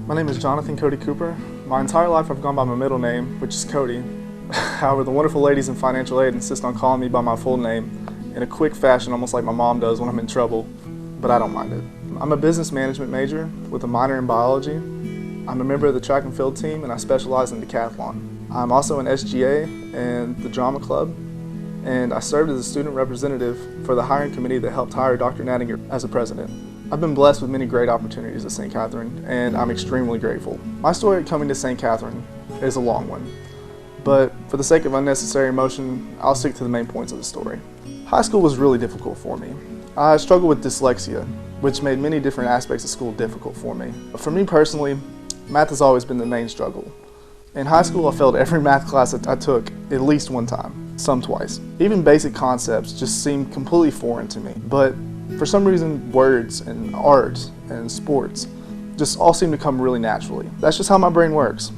My name is Jonathan Cody Cooper. My entire life I've gone by my middle name, which is Cody. However, the wonderful ladies in financial aid insist on calling me by my full name in a quick fashion, almost like my mom does when I'm in trouble, but I don't mind it. I'm a business management major with a minor in biology. I'm a member of the track and field team, and I specialize in decathlon. I'm also an SGA and the drama club, and I served as a student representative for the hiring committee that helped hire Dr. Nattinger as a president. I've been blessed with many great opportunities at St. Catharine, and I'm extremely grateful. My story at coming to St. Catharine is a long one, but for the sake of unnecessary emotion, I'll stick to the main points of the story. High school was really difficult for me. I struggled with dyslexia, which made many different aspects of school difficult for me. For me personally, math has always been the main struggle. In high school, I failed every math class that I took at least one time, some twice. Even basic concepts just seemed completely foreign to me. But for some reason, words and art and sports just all seem to come really naturally. That's just how my brain works.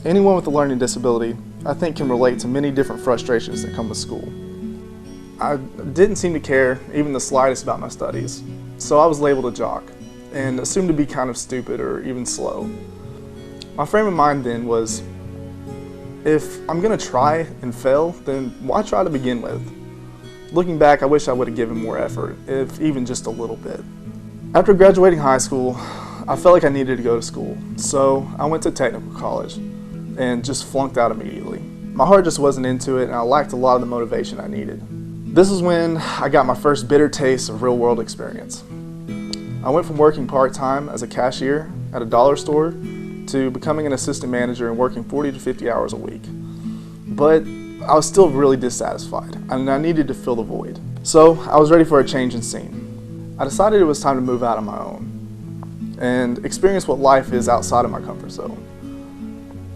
Anyone with a learning disability, I think, can relate to many different frustrations that come with school. I didn't seem to care even the slightest about my studies, so I was labeled a jock and assumed to be kind of stupid or even slow. My frame of mind then was, if I'm going to try and fail, then why try to begin with? Looking back, I wish I would have given more effort, if even just a little bit. After graduating high school, I felt like I needed to go to school, so I went to technical college and just flunked out immediately. My heart just wasn't into it, and I lacked a lot of the motivation I needed. This is when I got my first bitter taste of real-world experience. I went from working part-time as a cashier at a dollar store to becoming an assistant manager and working 40 to 50 hours a week. But I was still really dissatisfied, and I needed to fill the void. So I was ready for a change in scene. I decided it was time to move out on my own and experience what life is outside of my comfort zone.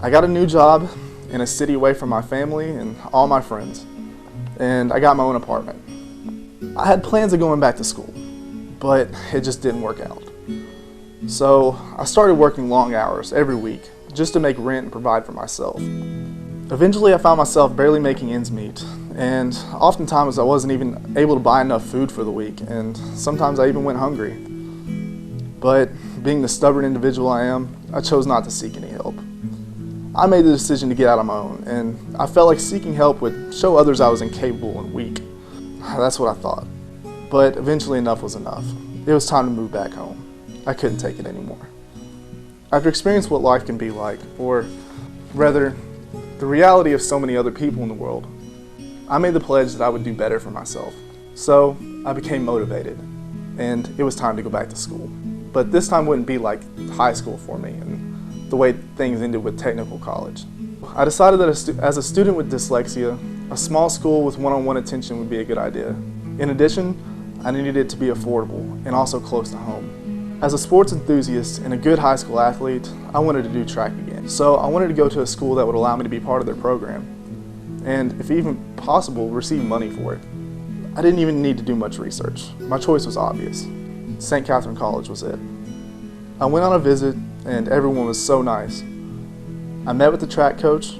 I got a new job in a city away from my family and all my friends, and I got my own apartment. I had plans of going back to school, but it just didn't work out. So I started working long hours every week just to make rent and provide for myself. Eventually I found myself barely making ends meet, and oftentimes I wasn't even able to buy enough food for the week, and sometimes I even went hungry. But being the stubborn individual I am, I chose not to seek any help. I made the decision to get out on my own, and I felt like seeking help would show others I was incapable and weak. That's what I thought. But eventually enough was enough. It was time to move back home. I couldn't take it anymore. After experiencing what life can be like, or rather, the reality of so many other people in the world, I made the pledge that I would do better for myself. So I became motivated, and it was time to go back to school. But this time wouldn't be like high school for me, and the way things ended with technical college. I decided that as a student with dyslexia, a small school with one-on-one attention would be a good idea. In addition, I needed it to be affordable and also close to home. As a sports enthusiast and a good high school athlete, I wanted to do track again. So I wanted to go to a school that would allow me to be part of their program, and if even possible, receive money for it. I didn't even need to do much research. My choice was obvious. St. Catharine College was it. I went on a visit, and everyone was so nice. I met with the track coach,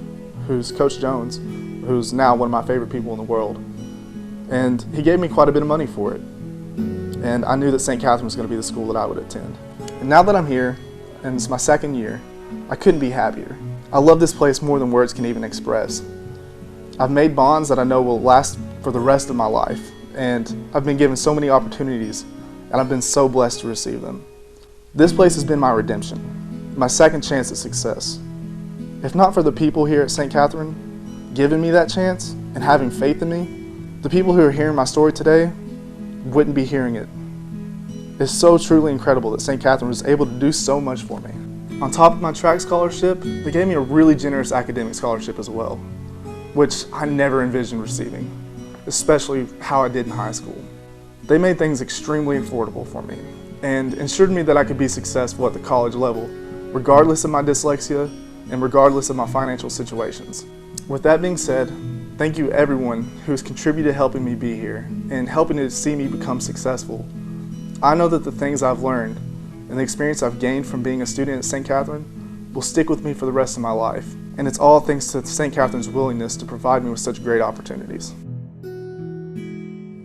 who's Coach Jones, who's now one of my favorite people in the world, and he gave me quite a bit of money for it. And I knew that St. Catharine was going to be the school that I would attend. And now that I'm here, and it's my second year, I couldn't be happier. I love this place more than words can even express. I've made bonds that I know will last for the rest of my life, and I've been given so many opportunities, and I've been so blessed to receive them. This place has been my redemption, my second chance at success. If not for the people here at St. Catharine giving me that chance and having faith in me, the people who are hearing my story today wouldn't be hearing it. It's so truly incredible that St. Catharine was able to do so much for me. On top of my track scholarship, they gave me a really generous academic scholarship as well, which I never envisioned receiving, especially how I did in high school. They made things extremely affordable for me and ensured me that I could be successful at the college level, regardless of my dyslexia and regardless of my financial situations. With that being said, thank you everyone who's contributed helping me be here and helping to see me become successful. I know that the things I've learned and the experience I've gained from being a student at St. Catharine will stick with me for the rest of my life. And it's all thanks to St. Catharine's willingness to provide me with such great opportunities.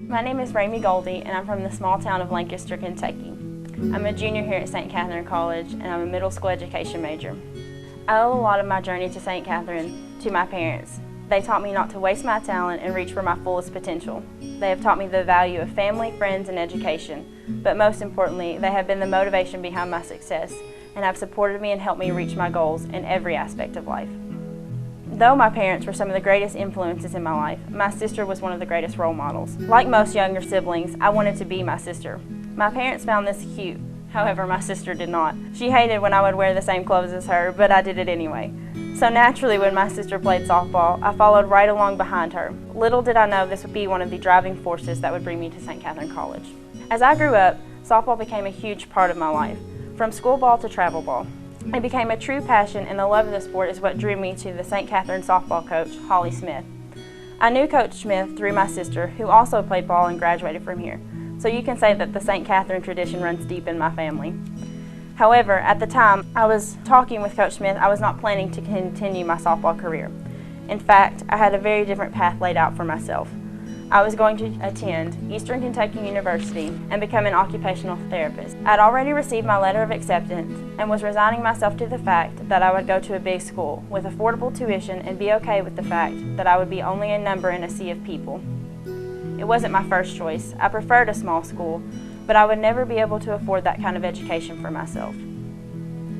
My name is Ramey Goldie, and I'm from the small town of Lancaster, Kentucky. I'm a junior here at St. Catharine College, and I'm a middle school education major. I owe a lot of my journey to St. Catharine to my parents. They taught me not to waste my talent and reach for my fullest potential. They have taught me the value of family, friends, and education. But most importantly, they have been the motivation behind my success and have supported me and helped me reach my goals in every aspect of life. Though my parents were some of the greatest influences in my life, my sister was one of the greatest role models. Like most younger siblings, I wanted to be my sister. My parents found this cute, however my sister did not. She hated when I would wear the same clothes as her, but I did it anyway. So naturally, when my sister played softball, I followed right along behind her. Little did I know this would be one of the driving forces that would bring me to St. Catharine College. As I grew up, softball became a huge part of my life, from school ball to travel ball. It became a true passion, and the love of the sport is what drew me to the St. Catharine softball coach, Holly Smith. I knew Coach Smith through my sister, who also played ball and graduated from here. So you can say that the St. Catharine tradition runs deep in my family. However, at the time I was talking with Coach Smith, I was not planning to continue my softball career. In fact, I had a very different path laid out for myself. I was going to attend Eastern Kentucky University and become an occupational therapist. I'd already received my letter of acceptance and was resigning myself to the fact that I would go to a big school with affordable tuition and be okay with the fact that I would be only a number in a sea of people. It wasn't my first choice. I preferred a small school, but I would never be able to afford that kind of education for myself.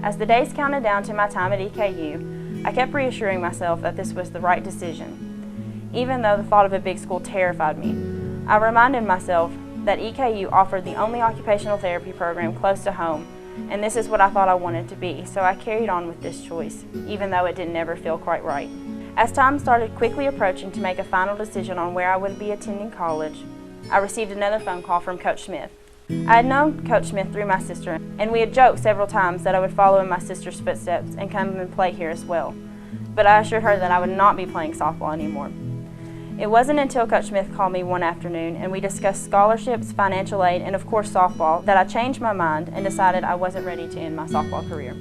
As the days counted down to my time at EKU, I kept reassuring myself that this was the right decision. Even though the thought of a big school terrified me, I reminded myself that EKU offered the only occupational therapy program close to home, and this is what I thought I wanted to be, so I carried on with this choice, even though it didn't ever feel quite right. As time started quickly approaching to make a final decision on where I would be attending college, I received another phone call from Coach Smith. I had known Coach Smith through my sister, and we had joked several times that I would follow in my sister's footsteps and come and play here as well. But I assured her that I would not be playing softball anymore. It wasn't until Coach Smith called me one afternoon and we discussed scholarships, financial aid, and of course softball that I changed my mind and decided I wasn't ready to end my softball career.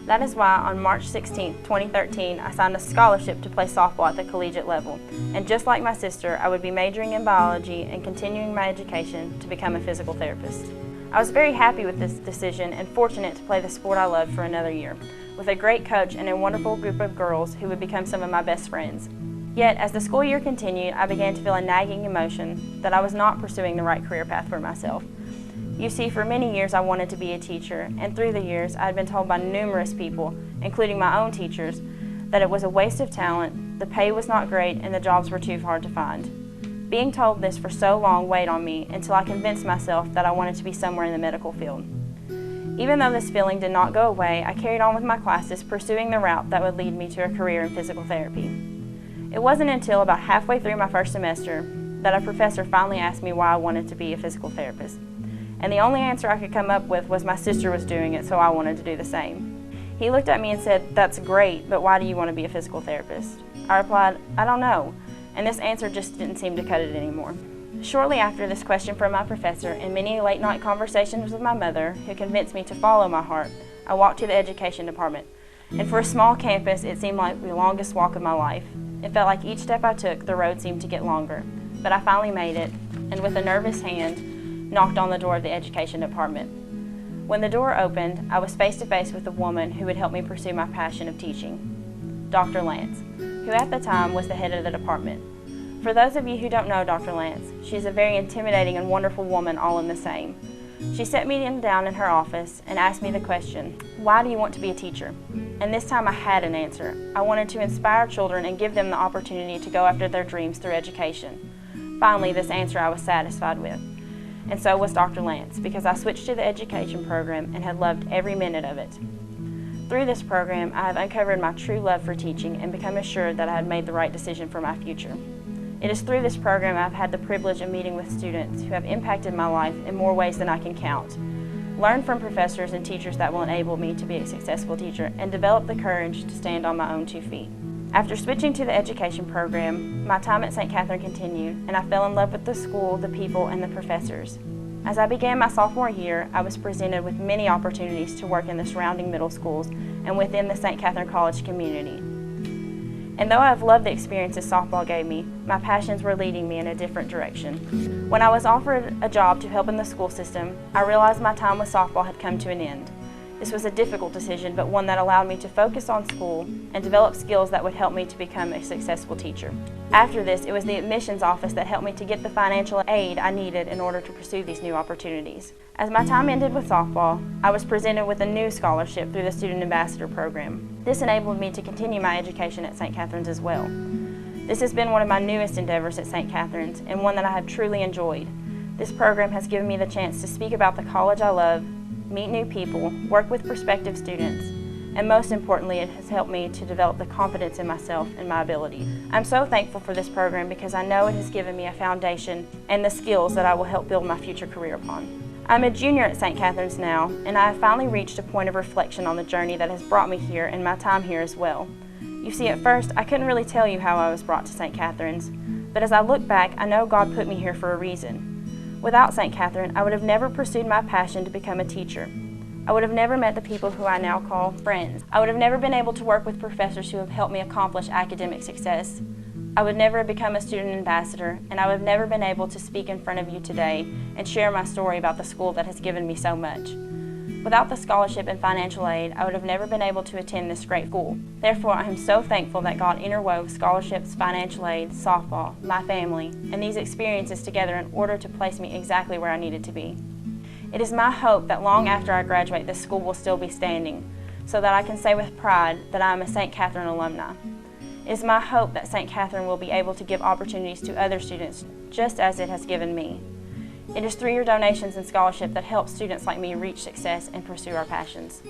That is why on March 16, 2013, I signed a scholarship to play softball at the collegiate level. And just like my sister, I would be majoring in biology and continuing my education to become a physical therapist. I was very happy with this decision and fortunate to play the sport I loved for another year, with a great coach and a wonderful group of girls who would become some of my best friends. Yet, as the school year continued, I began to feel a nagging emotion that I was not pursuing the right career path for myself. You see, for many years I wanted to be a teacher, and through the years I had been told by numerous people, including my own teachers, that it was a waste of talent, the pay was not great, and the jobs were too hard to find. Being told this for so long weighed on me until I convinced myself that I wanted to be somewhere in the medical field. Even though this feeling did not go away, I carried on with my classes, pursuing the route that would lead me to a career in physical therapy. It wasn't until about halfway through my first semester that a professor finally asked me why I wanted to be a physical therapist. And the only answer I could come up with was my sister was doing it, so I wanted to do the same. He looked at me and said, "That's great, but why do you want to be a physical therapist?" I replied, "I don't know," and this answer just didn't seem to cut it anymore. Shortly after this question from my professor and many late-night conversations with my mother, who convinced me to follow my heart, I walked to the education department. And for a small campus, it seemed like the longest walk of my life. It felt like each step I took, the road seemed to get longer. But I finally made it, and with a nervous hand, knocked on the door of the education department. When the door opened, I was face to face with a woman who would help me pursue my passion of teaching, Dr. Lance, who at the time was the head of the department. For those of you who don't know Dr. Lance, she's a very intimidating and wonderful woman all in the same. She sat me down in her office and asked me the question, "Why do you want to be a teacher?" And this time I had an answer. I wanted to inspire children and give them the opportunity to go after their dreams through education. Finally, this answer I was satisfied with. And so was Dr. Lance, because I switched to the education program and had loved every minute of it. Through this program, I have uncovered my true love for teaching and become assured that I had made the right decision for my future. It is through this program I've had the privilege of meeting with students who have impacted my life in more ways than I can count. Learn from professors and teachers that will enable me to be a successful teacher and develop the courage to stand on my own 2 feet. After switching to the education program, my time at St. Catharine continued, and I fell in love with the school, the people, and the professors. As I began my sophomore year, I was presented with many opportunities to work in the surrounding middle schools and within the St. Catharine College community. And though I have loved the experiences softball gave me, my passions were leading me in a different direction. When I was offered a job to help in the school system, I realized my time with softball had come to an end. This was a difficult decision, but one that allowed me to focus on school and develop skills that would help me to become a successful teacher. After this, it was the admissions office that helped me to get the financial aid I needed in order to pursue these new opportunities. As my time ended with softball, I was presented with a new scholarship through the Student Ambassador Program. This enabled me to continue my education at St. Catharine's as well. This has been one of my newest endeavors at St. Catharine's and one that I have truly enjoyed. This program has given me the chance to speak about the college I love, meet new people, work with prospective students, and most importantly, it has helped me to develop the confidence in myself and my ability. I'm so thankful for this program because I know it has given me a foundation and the skills that I will help build my future career upon. I'm a junior at St. Catharine's now, and I have finally reached a point of reflection on the journey that has brought me here and my time here as well. You see, at first, I couldn't really tell you how I was brought to St. Catharine's, but as I look back, I know God put me here for a reason. Without St. Catharine, I would have never pursued my passion to become a teacher. I would have never met the people who I now call friends. I would have never been able to work with professors who have helped me accomplish academic success. I would never have become a student ambassador, and I would have never been able to speak in front of you today and share my story about the school that has given me so much. Without the scholarship and financial aid, I would have never been able to attend this great school. Therefore, I am so thankful that God interwove scholarships, financial aid, softball, my family, and these experiences together in order to place me exactly where I needed to be. It is my hope that long after I graduate, this school will still be standing, so that I can say with pride that I am a St. Catharine alumni. It is my hope that St. Catharine will be able to give opportunities to other students just as it has given me. It is through your donations and scholarship that help students like me reach success and pursue our passions.